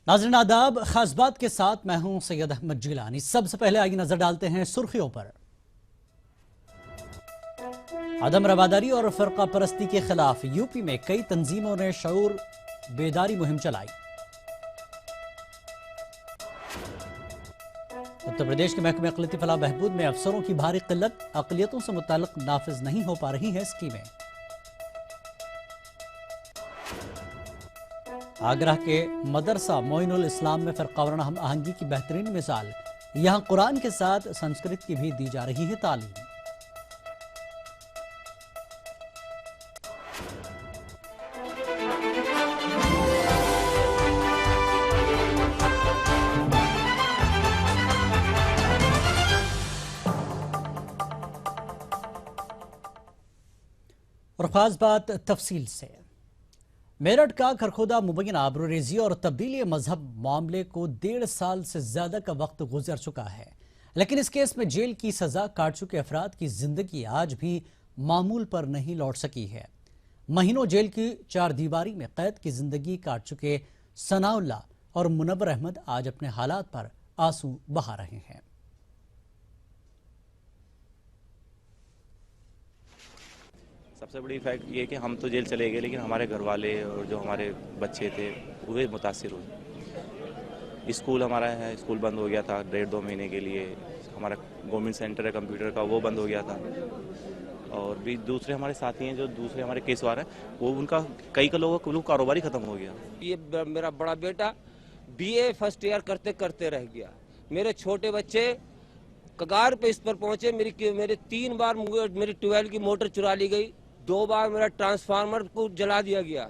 नाज़रीन आदाब, खास बात के साथ मैं हूं सैयद अहमद जिलानी। सबसे पहले आइए नजर डालते हैं सुर्खियों पर। अदम रवादारी और फरका परस्ती के खिलाफ यूपी में कई तंजीमों ने शऊर बेदारी मुहिम चलाई। उत्तर प्रदेश के महकमे अक़लियती फलाह बहबूद में अफसरों की भारी किल्लत, अक़लियतों से मुताल्लिक़ नाफिज नहीं हो पा रही हैं स्कीमें। आगरा के मदरसा मोइनुल इस्लाम में फ़िरक़ावाराना हम आहंगी की बेहतरीन मिसाल, यहाँ कुरान के साथ संस्कृत की भी दी जा रही है तालीम। और ख़ास बात तफसील से। मेरठ का खरखोदा मुबैना आबरूरेज़ी और तब्दीली मजहब मामले को 1.5 साल से ज़्यादा का वक्त गुजर चुका है, लेकिन इस केस में जेल की सज़ा काट चुके अफराद की जिंदगी आज भी मामूल पर नहीं लौट सकी है। महीनों जेल की 4 दीवारी में कैद की जिंदगी काट चुके सनाउल्लाह और मुनव्वर अहमद आज अपने हालात पर आंसू बहा रहे हैं। सबसे बड़ी फैक्ट ये कि हम तो जेल चले गए, लेकिन हमारे घर वाले और जो हमारे बच्चे थे वे मुतासिर हुए। स्कूल हमारा है, स्कूल बंद हो गया था 1.5-2 महीने के लिए। हमारा गवर्नमेंट सेंटर है कंप्यूटर का, वो बंद हो गया था। और भी दूसरे हमारे साथी हैं जो दूसरे हमारे केसवार हैं, वो उनका कई लोगों का कारोबार ही खत्म हो गया। ये मेरा बड़ा बेटा BA फर्स्ट ईयर करते करते रह गया। मेरे छोटे बच्चे कगार पे इस पर पहुंचे। मेरे 3 बार मेरी 12 की मोटर चुरा ली गई, 2 बार मेरा ट्रांसफार्मर को जला दिया गया।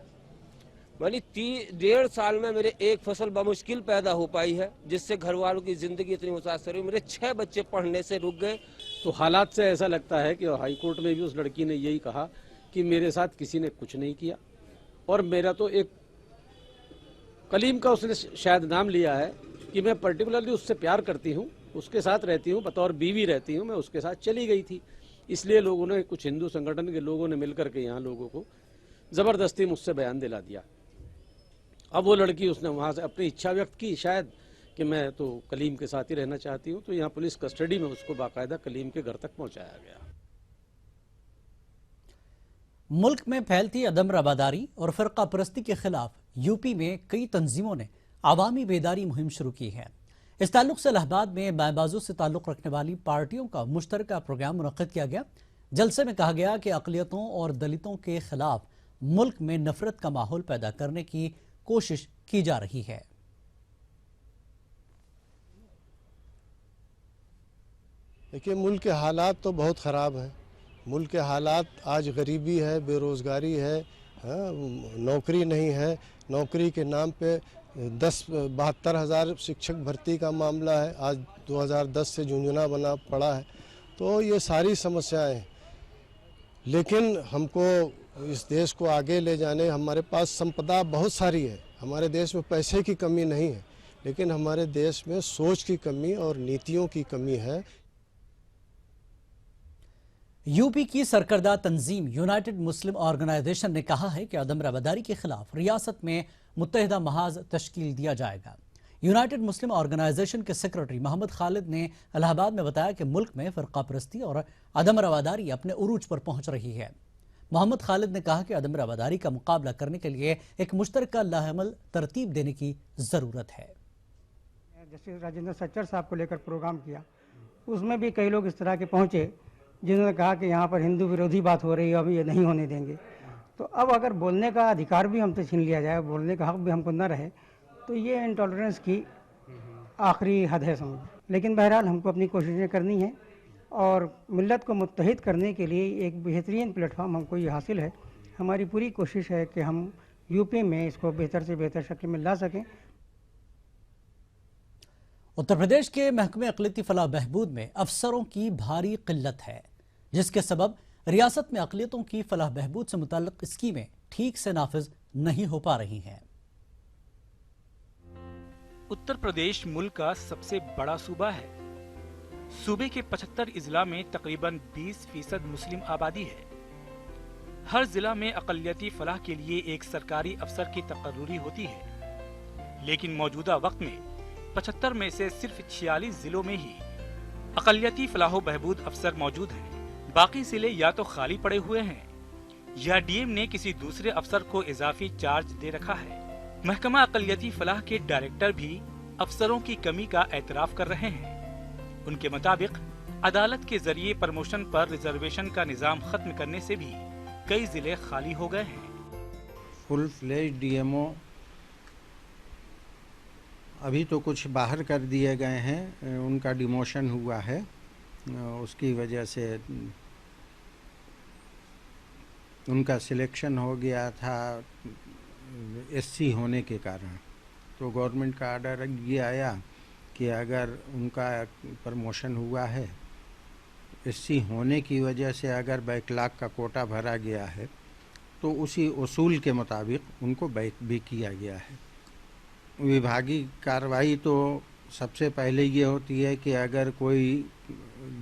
यानी 1.5 साल में मेरे एक फसल बमुश्किल पैदा हो पाई है, जिससे घर वालों की जिंदगी इतनी मुतासर हुई। मेरे 6 बच्चे पढ़ने से रुक गए। तो हालात से ऐसा लगता है कि हाई कोर्ट में भी उस लड़की ने यही कहा कि मेरे साथ किसी ने कुछ नहीं किया, और मेरा तो एक कलीम का उसने शायद नाम लिया है कि मैं पर्टिकुलरली उससे प्यार करती हूँ, उसके साथ रहती हूँ, बतौर बीवी रहती हूँ, मैं उसके साथ चली गई थी। इसलिए लोगों ने, कुछ हिंदू संगठन के लोगों ने मिलकर के यहाँ लोगों को जबरदस्ती मुझसे बयान दिला दिया। अब वो लड़की, उसने वहाँ से अपनी इच्छा व्यक्त की शायद कि मैं तो कलीम के साथ ही रहना चाहती हूँ, तो यहाँ पुलिस कस्टडी में उसको बाकायदा कलीम के घर तक पहुँचाया गया। मुल्क में फैलती अदम रवादारी और फ़िरका परस्ती के खिलाफ यूपी में कई तंजीमों ने आवामी बेदारी मुहिम शुरू की है। इस ताल्लुक से इलाहाबाद में बाएबाजों से ताल्लुक रखने वाली पार्टियों का मुश्तरका प्रोग्राम मुनक्किद किया गया। जलसे में कहा गया कि अक़लियतों और दलितों के खिलाफ मुल्क में नफरत का माहौल पैदा करने की कोशिश की जा रही है। देखिए, मुल्क के हालात तो बहुत ख़राब हैं। मुल्क के हालात आज गरीबी है, बेरोज़गारी है, नौकरी नहीं है। नौकरी के नाम पे 72,000 शिक्षक भर्ती का मामला है, आज 2010 से झुंझुना बना पड़ा है। तो ये सारी समस्याएं हैं, लेकिन हमको इस देश को आगे ले जाने, हमारे पास संपदा बहुत सारी है। हमारे देश में पैसे की कमी नहीं है, लेकिन हमारे देश में सोच की कमी और नीतियों की कमी है। यूपी की सरकर्दा तंजीम यूनाइटेड मुस्लिम ऑर्गेनाइजेशन ने कहा है कि अदम रवादारी के खिलाफ रियासत में मुत्तहिदा महाज तश्कील दिया जाएगा। यूनाइटेड मुस्लिम ऑर्गेनाइजेशन के सेक्रेटरी मोहम्मद खालिद ने इलाहाबाद में बताया कि मुल्क में फ़िरका परस्ती और अदम रवादारी अपने उरूज पर पहुंच रही है। मोहम्मद खालिद ने कहा कि अदम रवादारी का मुकाबला करने के लिए एक मुश्तरका लाहेअमल तरतीब देने की ज़रूरत है। जस्टिस राजेंद्र सच्चर साहब को लेकर प्रोग्राम किया, उसमें भी कई लोग इस तरह के पहुँचे जिन्होंने कहा कि यहाँ पर हिंदू विरोधी बात हो रही है, अभी ये नहीं होने देंगे। तो अब अगर बोलने का अधिकार भी हमसे छीन लिया जाए, बोलने का हक भी हमको न रहे, तो ये इंटॉलरेंस की आखिरी हद है समझ। लेकिन बहरहाल हमको अपनी कोशिशें करनी है और मिल्लत को मुत्तहिद करने के लिए एक बेहतरीन प्लेटफॉर्म हमको ये हासिल है। हमारी पूरी कोशिश है कि हम यूपी में इसको बेहतर से बेहतर शक्ल में ला सकें। उत्तर प्रदेश के महकमे अक़लियती फलाह बहबूद में अफसरों की भारी किल्लत है, जिसके सबब रियासत में अक़लियतों की फलाह बहबूद से मुताल्लिक़ स्कीमें ठीक से नाफिज नहीं हो पा रही हैं। उत्तर प्रदेश मुल्क का सबसे बड़ा सूबा है। सूबे के 75 इजला में तकरीबन 20% मुस्लिम आबादी है। हर जिला में अक़लियती फलाह के लिए एक सरकारी अफसर की तकर्रुरी होती है, लेकिन मौजूदा वक्त में 75 में से सिर्फ 46 जिलों में ही अक़लियती फलाह बहबूद अफसर मौजूद हैं। बाकी जिले या तो खाली पड़े हुए हैं या डीएम ने किसी दूसरे अफसर को इजाफी चार्ज दे रखा है। महकमा अक़लियती फलाह के डायरेक्टर भी अफसरों की कमी का एतराफ कर रहे हैं। उनके मुताबिक अदालत के जरिए प्रमोशन पर रिजर्वेशन का निजाम खत्म करने से भी कई जिले खाली हो गए हैं। फुल फ्लेज डीएमओ अभी तो कुछ बाहर कर दिए गए हैं, उनका डिमोशन हुआ है, उसकी वजह से उनका सिलेक्शन हो गया था एससी होने के कारण। तो गवर्नमेंट का आर्डर ये आया कि अगर उनका प्रमोशन हुआ है, एससी होने की वजह से अगर बैकलॉग का कोटा भरा गया है तो उसी उसूल के मुताबिक उनको बैक भी किया गया है। विभागीय कार्रवाई तो सबसे पहले ये होती है कि अगर कोई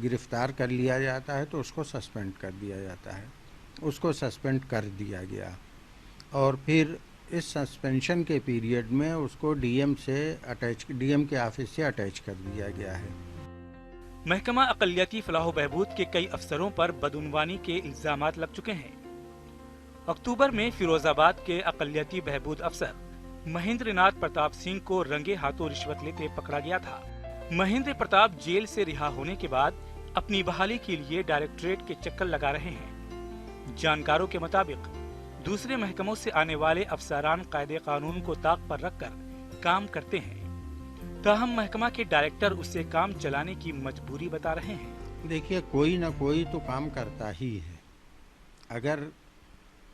गिरफ्तार कर लिया जाता है तो उसको सस्पेंड कर दिया जाता है। उसको सस्पेंड कर दिया गया और फिर इस सस्पेंशन के पीरियड में उसको डीएम के ऑफिस से अटैच कर दिया गया है। महकमा अक़लियती फलाह बहबूद के कई अफसरों पर बदउनवानी के इल्जामात लग चुके हैं। अक्टूबर में फिरोजाबाद के अक़लियती बहबूद अफसर महेंद्र नाथ प्रताप सिंह को रंगे हाथों रिश्वत लेते पकड़ा गया था। महेंद्र प्रताप जेल से रिहा होने के बाद अपनी बहाली के लिए डायरेक्टरेट के चक्कर लगा रहे हैं। जानकारों के मुताबिक दूसरे महकमों से आने वाले अफसरान कायदे कानून को ताक पर रखकर काम करते हैं, ताहम महकमा के डायरेक्टर उससे काम चलाने की मजबूरी बता रहे हैं। देखिए, कोई ना कोई तो काम करता ही है। अगर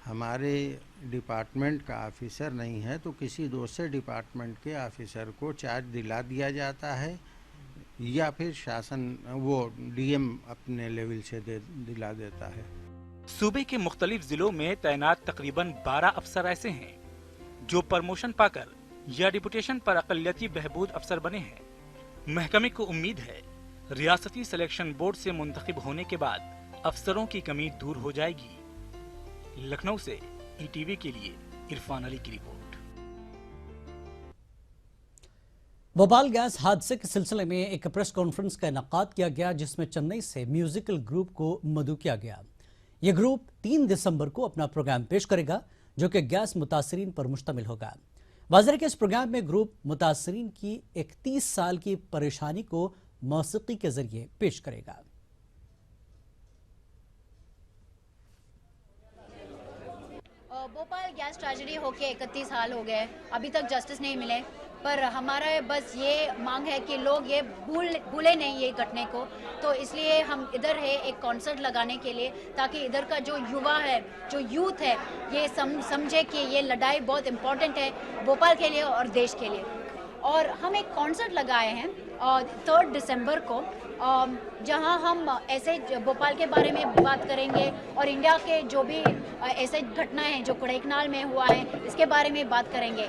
हमारे डिपार्टमेंट का ऑफिसर नहीं है तो किसी दूसरे डिपार्टमेंट के ऑफिसर को चार्ज दिला दिया जाता है या फिर शासन वो डीएम अपने लेवल से दिला देता है। सूबे के मुख्तलिफ जिलों में तैनात तकरीबन 12 अफसर ऐसे हैं जो प्रमोशन पाकर या डिपुटेशन पर अक़लियती बहबूद अफसर बने हैं। महकमे को उम्मीद है रियासती सिलेक्शन बोर्ड से मुंतखब होने के बाद अफसरों की कमी दूर हो जाएगी। लखनऊ से ईटीवी के लिए इरफान अली की रिपोर्ट। भोपाल गैस हादसे के सिलसिले में एक प्रेस कॉन्फ्रेंस का इनेकाद किया गया जिसमें चेन्नई से म्यूजिकल ग्रुप को मदऊ किया गया। यह ग्रुप 3 दिसंबर को अपना प्रोग्राम पेश करेगा जो कि गैस मुतासरीन पर मुश्तमिल होगा। वाज़ेह के इस प्रोग्राम में ग्रुप मुतासरीन की 31 साल की परेशानी को मौसीकी के जरिए पेश करेगा। भोपाल गैस ट्रेजेडी होके 31 साल हो गए, अभी तक जस्टिस नहीं मिले, पर हमारा बस ये मांग है कि लोग ये भूले नहीं ये घटने को। तो इसलिए हम इधर है एक कॉन्सर्ट लगाने के लिए, ताकि इधर का जो युवा है, जो यूथ है, ये समझे कि ये लड़ाई बहुत इम्पोर्टेंट है भोपाल के लिए और देश के लिए। और हम एक कॉन्सर्ट लगाए हैं 3 दिसंबर को, जहां हम ऐसे भोपाल के बारे में बात करेंगे और इंडिया के जो भी ऐसे घटनाएं हैं जो कोडाईकनाल में हुआ है इसके बारे में बात करेंगे।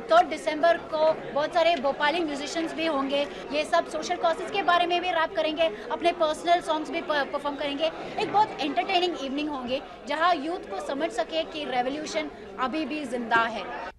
3 दिसंबर को बहुत सारे भोपाली म्यूजिशियंस भी होंगे, ये सब सोशल कॉजेस के बारे में भी रैप करेंगे, अपने पर्सनल सॉन्ग्स भी परफॉर्म करेंगे। एक बहुत एंटरटेनिंग इवनिंग होगी जहां यूथ को समझ सके कि रेवोल्यूशन अभी भी जिंदा है।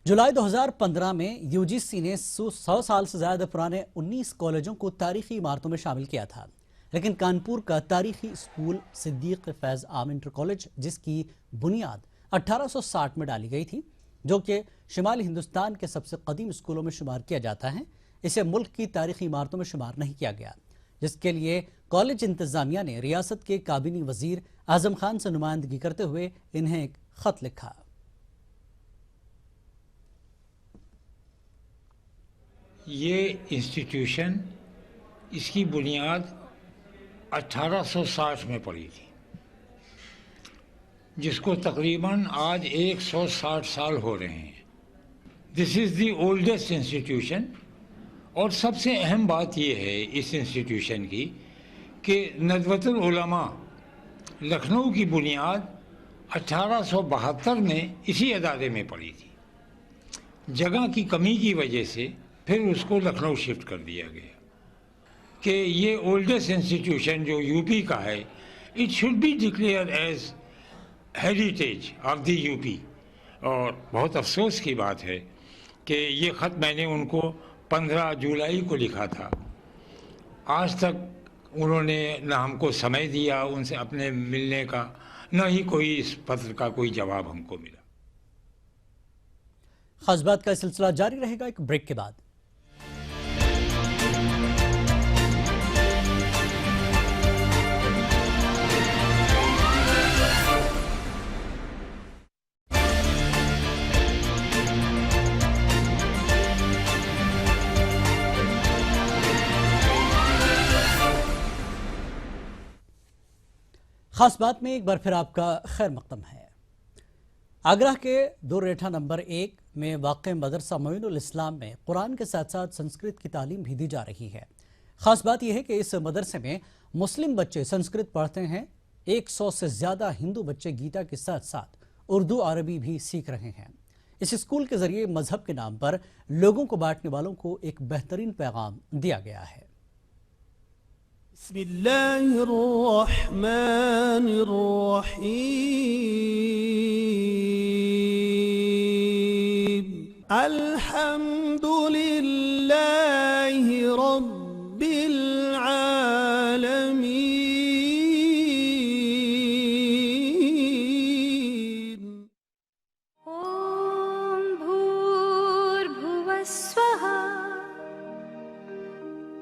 जुलाई 2015 में यूजीसी ने 100 साल से ज्यादा पुराने 19 कॉलेजों को तारीखी इमारतों में शामिल किया था, लेकिन कानपुर का तारीखी स्कूल सिद्दीक फैज आम इंटर कॉलेज, जिसकी बुनियाद 1860 में डाली गई थी, जो कि शिमाली हिंदुस्तान के सबसे कदीम स्कूलों में शुमार किया जाता है, इसे मुल्क की तारीखी इमारतों में शुमार नहीं किया गया, जिसके लिए कॉलेज इंतजामिया ने रियासत के काबीनी वजीर आजम खान से नुमाइंदगी करते हुए इन्हें एक खत लिखा। ये इंस्टीट्यूशन, इसकी बुनियाद 1860 में पड़ी थी, जिसको तकरीबन आज 160 साल हो रहे हैं। This is the oldest institution. और सबसे अहम बात यह है इस इंस्टीट्यूशन की कि नदवतुल उलमा लखनऊ की बुनियाद 1872 में इसी अदारे में पड़ी थी। जगह की कमी की वजह से फिर उसको लखनऊ शिफ्ट कर दिया गया कि ये ओल्डेस्ट इंस्टीट्यूशन जो यूपी का है, it should be declared as heritage of the UP, और बहुत अफसोस की बात है कि ये ख़त मैंने उनको 15 जुलाई को लिखा था। आज तक उन्होंने न हमको समय दिया उनसे अपने मिलने का, न ही कोई इस पत्र का कोई जवाब हमको मिला। खास बात का सिलसिला जारी रहेगा एक ब्रेक के बाद। खास बात में एक बार फिर आपका खैर मकदम है। आगरा के दोरेठा नंबर 1 में वाक़े मदरसा मोइनुल इस्लाम में कुरान के साथ साथ संस्कृत की तालीम भी दी जा रही है। खास बात यह है कि इस मदरसे में मुस्लिम बच्चे संस्कृत पढ़ते हैं। 100 से ज्यादा हिंदू बच्चे गीता के साथ साथ उर्दू अरबी भी सीख रहे हैं। इस स्कूल के जरिए मजहब के नाम पर लोगों को बांटने वालों को एक बेहतरीन पैगाम दिया गया है। बिस्मिल्लाहिर्रहमानिर्रहीम अल्हम्दुलिल्लाहि रब्बिल आलमीन। ओम भूर्भुवः स्वः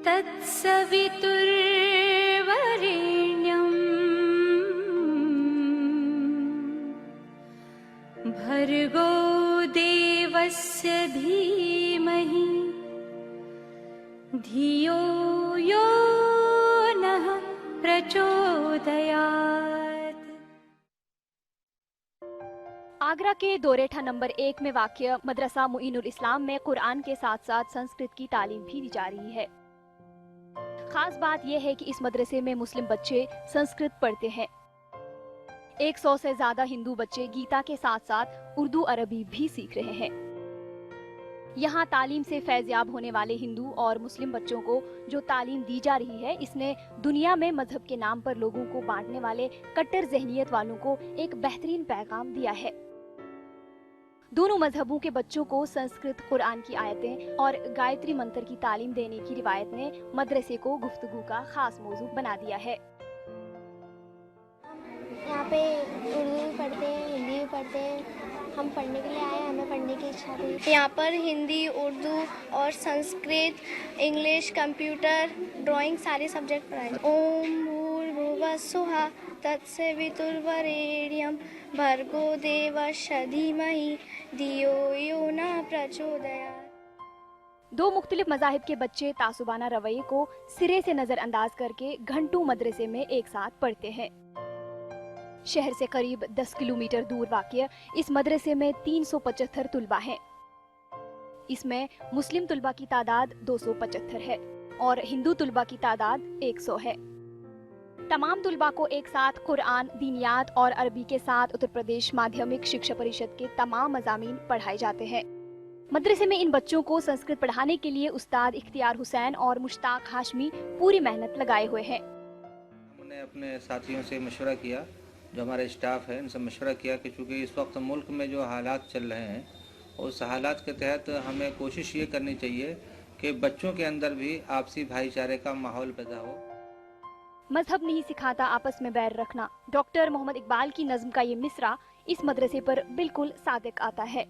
तत्सवितुर्वरेण्यं भर्गो देवस्य धीमहि धियो यो नः प्रचोदयात्। आगरा के दोरेठा नंबर 1 में वाक़िया मदरसा मोइनुल इस्लाम में कुरान के साथ साथ संस्कृत की तालीम भी दी जा रही है। खास बात यह है कि इस मदरसे में मुस्लिम बच्चे संस्कृत पढ़ते हैं। 100 से ज्यादा हिंदू बच्चे गीता के साथ साथ उर्दू अरबी भी सीख रहे हैं। यहाँ तालीम से फैज़याब होने वाले हिंदू और मुस्लिम बच्चों को जो तालीम दी जा रही है, इसने दुनिया में मजहब के नाम पर लोगों को बांटने वाले कट्टर ज़हनियत वालों को एक बेहतरीन पैगाम दिया है। दोनों मजहबों के बच्चों को संस्कृत, कुरान की आयतें और गायत्री मंत्र की तालीम देने की रिवायत ने मदरसे को गुफ्तगू का खास मौजू बना दिया है। यहाँ पे उर्दू भी पढ़ते हैं, हिंदी भी पढ़ते हैं। हम पढ़ने के लिए आए, हमें पढ़ने की इच्छा थी। यहाँ पर हिंदी, उर्दू और संस्कृत, इंग्लिश, कंप्यूटर, ड्राइंग सारे सब्जेक्ट पढ़ाए। ओम भूर्भुवः स्वः तत्सवितुर्वरेण्यं भर्गो देवस्य धीमहि धियो यो नः प्रचोदयात्। दो मुख्तलिफ मज़ाहिब के बच्चे तासुबाना रवैये को सिरे से नजरअंदाज करके घंटों मदरसे में एक साथ पढ़ते हैं। शहर से करीब 10 किलोमीटर दूर वाक़िया इस मदरसे में 375 तुलबा हैं। इसमें मुस्लिम तुलबा की तादाद 275 है और हिंदू तुलबा की तादाद 100 है। तमाम तुलबा को एक साथ कुरान, दीनियात और अरबी के साथ उत्तर प्रदेश माध्यमिक शिक्षा परिषद के तमाम मज़ामीन पढ़ाए जाते हैं। मदरसे में इन बच्चों को संस्कृत पढ़ाने के लिए उस्ताद इख्तियार हुसैन और मुश्ताक हाशमी पूरी मेहनत लगाए हुए हैं। हमने अपने साथियों से मशवरा किया, जो हमारे स्टाफ है उनसे मशवरा किया कि चूँकि इस वक्त मुल्क में जो हालात चल रहे हैं, उस हालात के तहत हमें कोशिश ये करनी चाहिए कि बच्चों के अंदर भी आपसी भाईचारे का माहौल पैदा हो। मजहब नहीं सिखाता आपस में बैर रखना। डॉक्टर मोहम्मद इकबाल की नज्म का ये मिसरा इस मदरसे पर बिल्कुल सादिक आता है।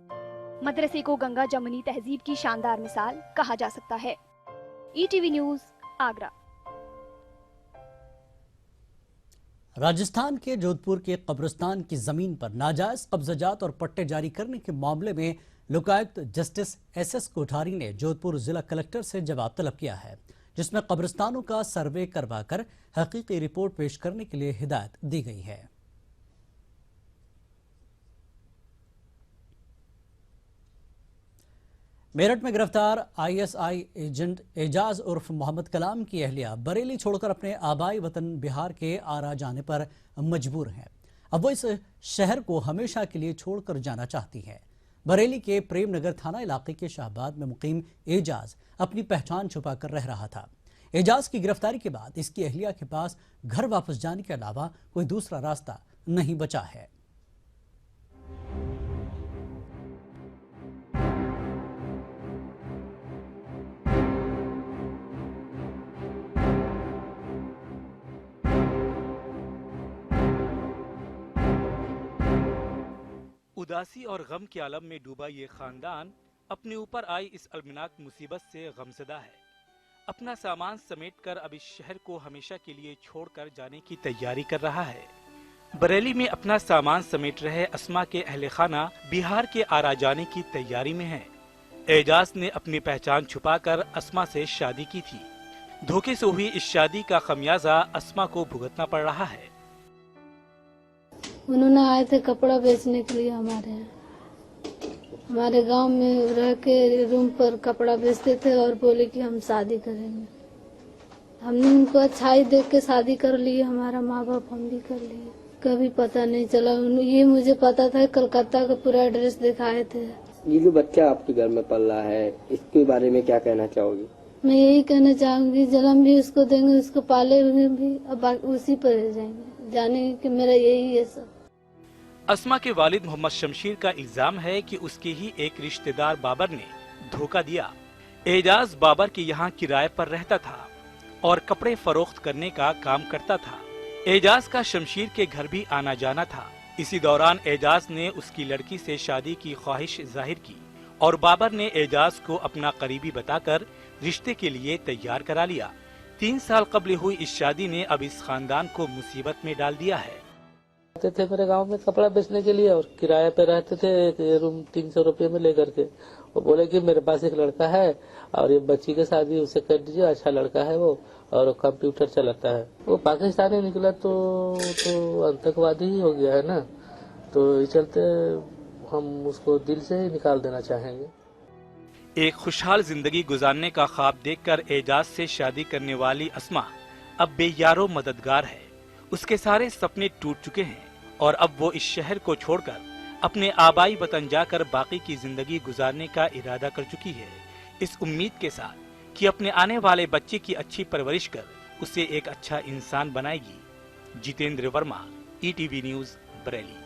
मदरसे को गंगा जमुनी तहजीब की शानदार मिसाल कहा जा सकता है। ETV news, Agra. राजस्थान के जोधपुर के कब्रिस्तान की जमीन पर नाजायज कब्जाजात और पट्टे जारी करने के मामले में लोकायुक्त जस्टिस SS कोठारी ने जोधपुर जिला कलेक्टर से जवाब तलब किया है, जिसमें कब्रिस्तानों का सर्वे करवाकर हकीकी रिपोर्ट पेश करने के लिए हिदायत दी गई है। मेरठ में गिरफ्तार ISI एजेंट एजाज उर्फ मोहम्मद कलाम की अहलिया बरेली छोड़कर अपने आबाई वतन बिहार के आरा जाने पर मजबूर हैं। अब वो इस शहर को हमेशा के लिए छोड़कर जाना चाहती है। बरेली के प्रेम नगर थाना इलाके के शाहबाद में मुकीम एजाज अपनी पहचान छुपाकर रह रहा था। एजाज की गिरफ्तारी के बाद इसकी अहलिया के पास घर वापस जाने के अलावा कोई दूसरा रास्ता नहीं बचा है। उदासी और गम के आलम में डूबा ये खानदान अपने ऊपर आई इस अलमनाक मुसीबत से गमज़दा है। अपना सामान समेटकर अब इस शहर को हमेशा के लिए छोड़कर जाने की तैयारी कर रहा है। बरेली में अपना सामान समेट रहे अस्मा के अहले खाना बिहार के आरा जाने की तैयारी में है। एजाज ने अपनी पहचान छुपाकर अस्मा से शादी की थी। धोखे से हुई इस शादी का खमियाजा अस्मा को भुगतना पड़ रहा है। उन्होंने आए थे कपड़ा बेचने के लिए हमारे गांव में रह के रूम पर कपड़ा बेचते थे और बोले कि हम शादी करेंगे। हमने उनको अच्छाई देख के शादी कर ली। हमारा माँ बाप हम भी कर लिए। कभी पता नहीं चला। ये मुझे पता था, कलकत्ता का पूरा एड्रेस दिखाए थे। ये जो बच्चा आपके घर में पल रहा है, इसके बारे में क्या कहना चाहोगी? मैं यही कहना चाहूंगी, जन्म भी उसको देंगे, उसको पाले हुए भी, अब उसी पर रह जाएंगे। जाने कि मेरा यही है सब। अस्मा के वालिद मोहम्मद शमशीर का इल्जाम है कि उसके ही एक रिश्तेदार बाबर ने धोखा दिया। एजाज बाबर के यहाँ किराए पर रहता था और कपड़े फरोख्त करने का काम करता था। एजाज का शमशीर के घर भी आना जाना था। इसी दौरान एजाज ने उसकी लड़की से शादी की ख्वाहिश जाहिर की और बाबर ने एजाज को अपना करीबी बताकर रिश्ते के लिए तैयार करा लिया। 3 साल कबल हुई इस शादी ने अब इस खानदान को मुसीबत में डाल दिया है। आते थे मेरे गांव में कपड़ा बेचने के लिए और किराए पे रहते थे, एक रूम 300 रुपये में लेकर के। वो बोले कि मेरे पास एक लड़का है और ये बच्ची के शादी उसे कर दीजिए, अच्छा लड़का है वो और कंप्यूटर चलाता है। वो पाकिस्तानी निकला तो आतंकवादी ही हो गया है ना, तो इस चलते हम उसको दिल से ही निकाल देना चाहेंगे। एक खुशहाल जिंदगी गुजारने का ख्वाब देखकर एजाज से शादी करने वाली अस्मा अब बेयारो मददगार है। उसके सारे सपने टूट चुके हैं और अब वो इस शहर को छोड़कर अपने आबाई वतन जाकर बाकी की जिंदगी गुजारने का इरादा कर चुकी है, इस उम्मीद के साथ कि अपने आने वाले बच्चे की अच्छी परवरिश कर उसे एक अच्छा इंसान बनाएगी। Jitendra Verma, ETV news, Bareilly.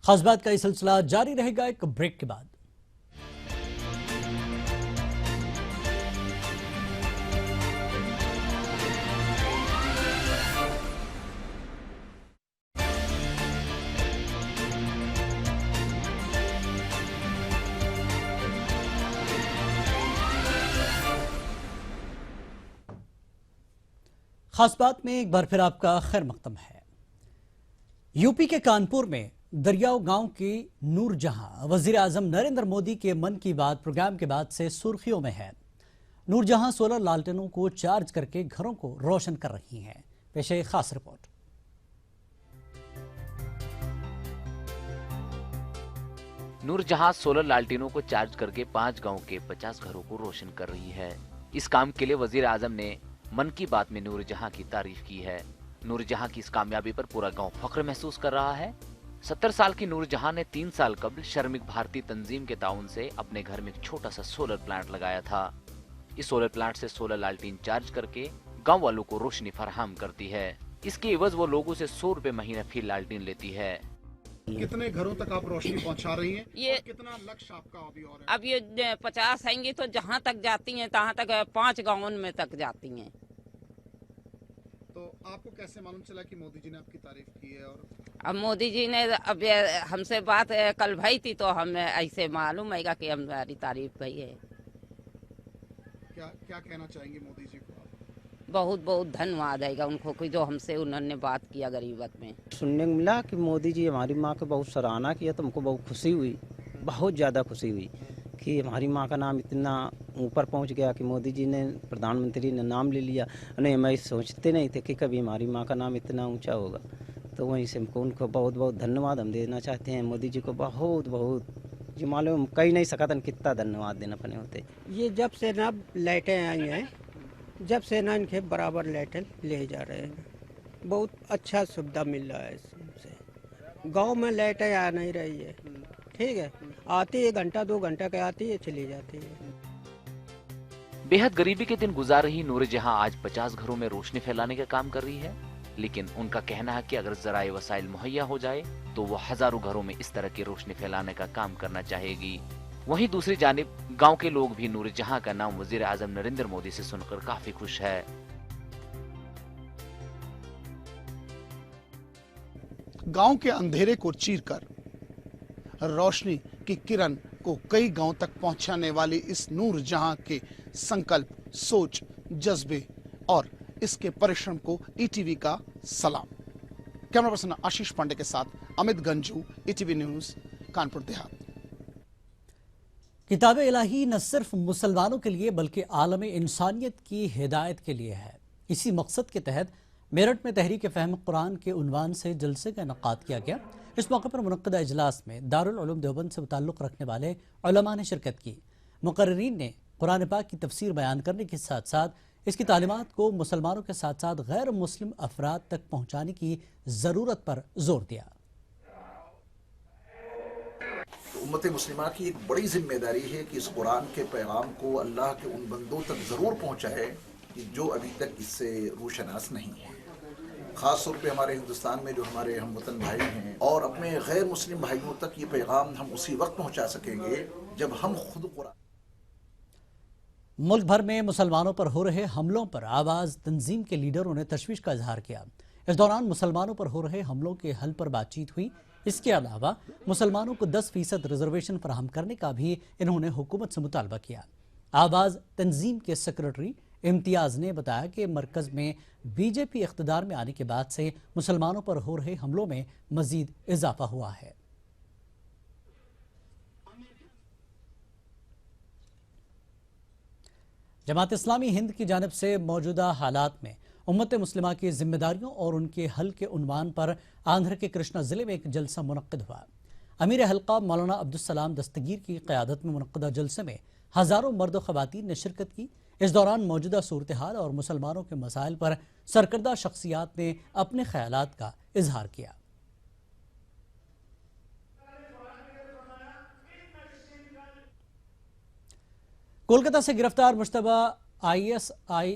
खास बात का ये सिलसिला जारी रहेगा एक ब्रेक के बाद। खास बात में एक बार फिर आपका खैर मकदम है। यूपी के कानपुर में दरियाव गांव की नूरजहां वजीर आजम नरेंद्र मोदी के मन की बात प्रोग्राम के बाद से सुर्खियों में है। नूरजहां सोलर लालटेनों को चार्ज करके घरों को रोशन कर रही हैं। पेश है खास रिपोर्ट। नूरजहां सोलर लालटेनों को चार्ज करके 5 गांव के 50 घरों को रोशन कर रही है। इस काम के लिए वजीर आजम ने मन की बात में नूरजहां की तारीफ की है। नूरजहां की इस कामयाबी पर पूरा गांव फख्र महसूस कर रहा है। 70 साल की नूरजहां ने 3 साल कबल शर्मिक भारतीय तंजीम के ताउन से अपने घर में एक छोटा सा सोलर प्लांट लगाया था। इस सोलर प्लांट से सोलर लालटेन चार्ज करके गांव वालों को रोशनी फराहम करती है। इसके एवज वो लोगों से 100 रुपए महीना फी लालटेन लेती है। कितने घरों तक आप रोशनी पहुंचा रही हैं? ये कितना लक्ष्य आपका अभी और है? अब ये 50 आएंगी तो जहाँ तक जाती हैं तहाँ तक 5 गाँव में तक जाती हैं। तो आपको कैसे मालूम चला कि मोदी जी ने आपकी तारीफ की है? और अब मोदी जी ने अब हमसे बात कल भई थी तो हमें ऐसे मालूम है कि हमारी तारीफ भई है। क्या कहना चाहेंगे मोदी जी को? बहुत बहुत धन्यवाद है उनको कि जो हमसे उन्होंने बात किया गरीबत में। सुनने को मिला कि मोदी जी हमारी माँ की बहुत सराहना किया तो हमको बहुत खुशी हुई, बहुत ज़्यादा खुशी हुई कि हमारी माँ का नाम इतना ऊपर पहुंच गया कि मोदी जी ने, प्रधानमंत्री ने नाम ले लिया। नहीं, मैं सोचते नहीं थे कि कभी हमारी माँ का नाम इतना ऊंचा होगा। तो वहीं से हमको उनको बहुत बहुत धन्यवाद हम देना चाहते हैं। मोदी जी को बहुत बहुत जी मालूम कही नहीं सकता कितना धन्यवाद देना अपने होते। ये जब से ना लाइटें आई हैं, जब से ना इनके बराबर लाइटें ले जा रहे हैं, बहुत अच्छा सुविधा मिल रहा है इससे। गांव में लाइटें आ नहीं रही है, ठीक है, आती है 1-2 घंटा के आती है, चली जाती है। बेहद गरीबी के दिन गुजार रही नूरजहां आज 50 घरों में रोशनी फैलाने का काम कर रही है। लेकिन उनका कहना है कि अगर जराए वसाइल मुहैया हो जाए तो वो हजारों घरों में इस तरह की रोशनी फैलाने का काम करना चाहेगी। वहीं दूसरी जानिब गांव के लोग भी नूरजहां का नाम वजीर आजम नरेंद्र मोदी से सुनकर काफी खुश है। गांव के अंधेरे को चीरकर रोशनी की किरण को कई गांव तक पहुंचाने वाली इस नूर जहां के संकल्प, सोच, जज्बे और इसके परिश्रम को ईटीवी का सलाम। कैमरा पर्सन आशीष पांडे के साथ अमित गंजू, ईटीवी न्यूज, कानपुर देहात। किताब इलाही न सिर्फ मुसलमानों के लिए बल्कि आलम इंसानियत की हिदायत के लिए है। इसी मकसद के तहत मेरठ में तहरीक फ़हम कुरान के उन्वान से जलसे का इनेकाद किया गया। इस मौके पर मुनक्कदा इजलास में दारुल उलूम देवबंद से ताल्लुक़ रखने वाले उलमा ने शिरकत की। मुकर्रिरीन ने कुरान पाक की तफसीर बयान करने के साथ साथ इसकी तालीमात को मुसलमानों के साथ साथ गैर मुस्लिम अफराद तक पहुँचाने की ज़रूरत पर जोर दिया। उम्मत मुस्लिमा की एक बड़ी जिम्मेदारी है कि इस कुरान के पैगाम को अल्लाह के उन बंदों तक ज़रूर पहुँचाए कि जो अभी तक इससे रूशनास नहीं है। ख़ास तौर पे हमारे हिंदुस्तान में जो हमारे हमवतन भाई हैं और अपने गैर मुस्लिम भाइयों तक ये पैगाम हम उसी वक्त पहुँचा सकेंगे जब हम खुद कुरान। मुल्क भर में मुसलमानों पर हो रहे हमलों पर आवाज़ तंजीम के लीडरों ने तशवीश का इजहार किया। इस दौरान मुसलमानों पर हो रहे हमलों के हल पर बातचीत हुई। इसके अलावा मुसलमानों को 10% रिजर्वेशन फराहम करने का भी इन्होंने हुकूमत से मुतालबा किया। आवाज़ तंजीम के सेक्रेटरी इम्तियाज़ ने बताया कि मरकज़ में बीजेपी इख्तिदार में आने के बाद से मुसलमानों पर हो रहे हमलों में मजीद इजाफा हुआ है। जमात इस्लामी हिंद की जानिब से मौजूदा हालात में उम्मत मुस्लिमा की जिम्मेदारियों और उनके हल के उन्वान पर आंध्र के कृष्णा जिले में एक जलसा मुनक्किद हुआ। अमीर हल्का मौलाना अब्दुस्सलाम दस्तगीर की क़यादत में मुनक्किदा जलसे में हज़ारों मर्द और ख़वातीन ने शिरकत की। इस दौरान मौजूदा सूरत हाल और मुसलमानों के मसाइल पर सरकर्दा शख्सियात ने अपने ख़यालात का इजहार किया। कोलकाता से गिरफ्तार मुश्तबा ISI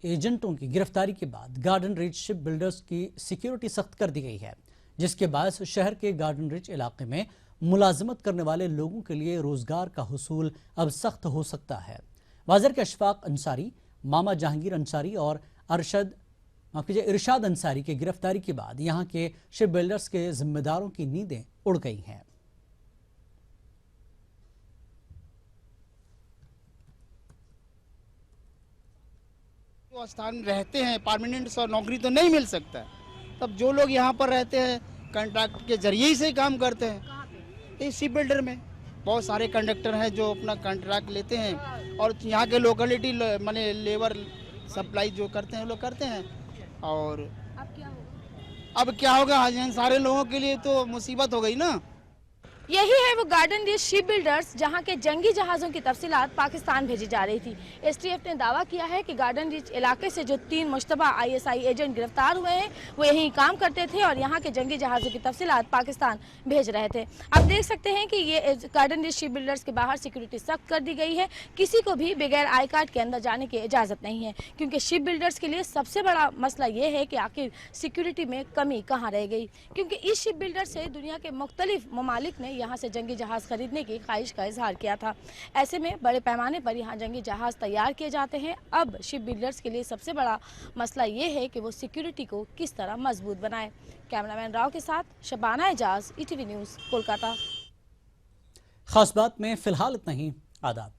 एजेंटों की गिरफ्तारी के बाद गार्डन रिच शिप बिल्डर्स की सिक्योरिटी सख्त कर दी गई है, जिसके बायस शहर के गार्डन रिच इलाके में मुलाजमत करने वाले लोगों के लिए रोजगार का हुसूल अब सख्त हो सकता है। वाज़र के अशफाक अंसारी, मामा जहांगीर अंसारी और इरशाद अंसारी की गिरफ्तारी के बाद यहाँ के शिप बिल्डर्स के जिम्मेदारों की नींदें उड़ गई हैं। जो स्थान रहते हैं परमानेंट और नौकरी तो नहीं मिल सकता है, तब जो लोग यहाँ पर रहते हैं कॉन्ट्रैक्ट के जरिए से ही काम करते हैं। इस शिप बिल्डर में बहुत सारे कंडक्टर हैं जो अपना कॉन्ट्रैक्ट लेते हैं और यहाँ के लोकेलिटी माने लेबर सप्लाई जो करते हैं लोग करते हैं। और अब क्या होगा इन सारे लोगों के लिए तो मुसीबत हो गई ना। यही है वो गार्डन रिच शिप बिल्डर्स जहां के जंगी जहाज़ों की तफसीलात पाकिस्तान भेजी जा रही थी। STF ने दावा किया है कि गार्डन रिच इलाके से जो 3 मुश्तबा ISI एजेंट गिरफ्तार हुए हैं वो यहीं काम करते थे और यहाँ के जंगी जहाज़ों की तफसीलात पाकिस्तान भेज रहे थे। आप देख सकते हैं कि ये गार्डन रिच शिप बिल्डर्स के बाहर सिक्योरिटी सख्त कर दी गई है। किसी को भी बगैर आई कार्ड के अंदर जाने की इजाज़त नहीं है, क्योंकि शिप बिल्डर्स के लिए सबसे बड़ा मसला ये है कि आखिर सिक्योरिटी में कमी कहाँ रह गई, क्योंकि इस शिप बिल्डर से दुनिया के मुख्तलिफ ममालिक ने यहाँ से जंगी जहाज खरीदने की ख्वाहिश का इजहार किया था। ऐसे में बड़े पैमाने पर यहाँ जंगी जहाज तैयार किए जाते हैं। अब शिप बिल्डर्स के लिए सबसे बड़ा मसला ये है कि वो सिक्योरिटी को किस तरह मजबूत बनाए। कैमरामैन राव के साथ शबाना एजाज, ETV न्यूज़, कोलकाता। खास बात में फिलहाल इतना ही। आदाब।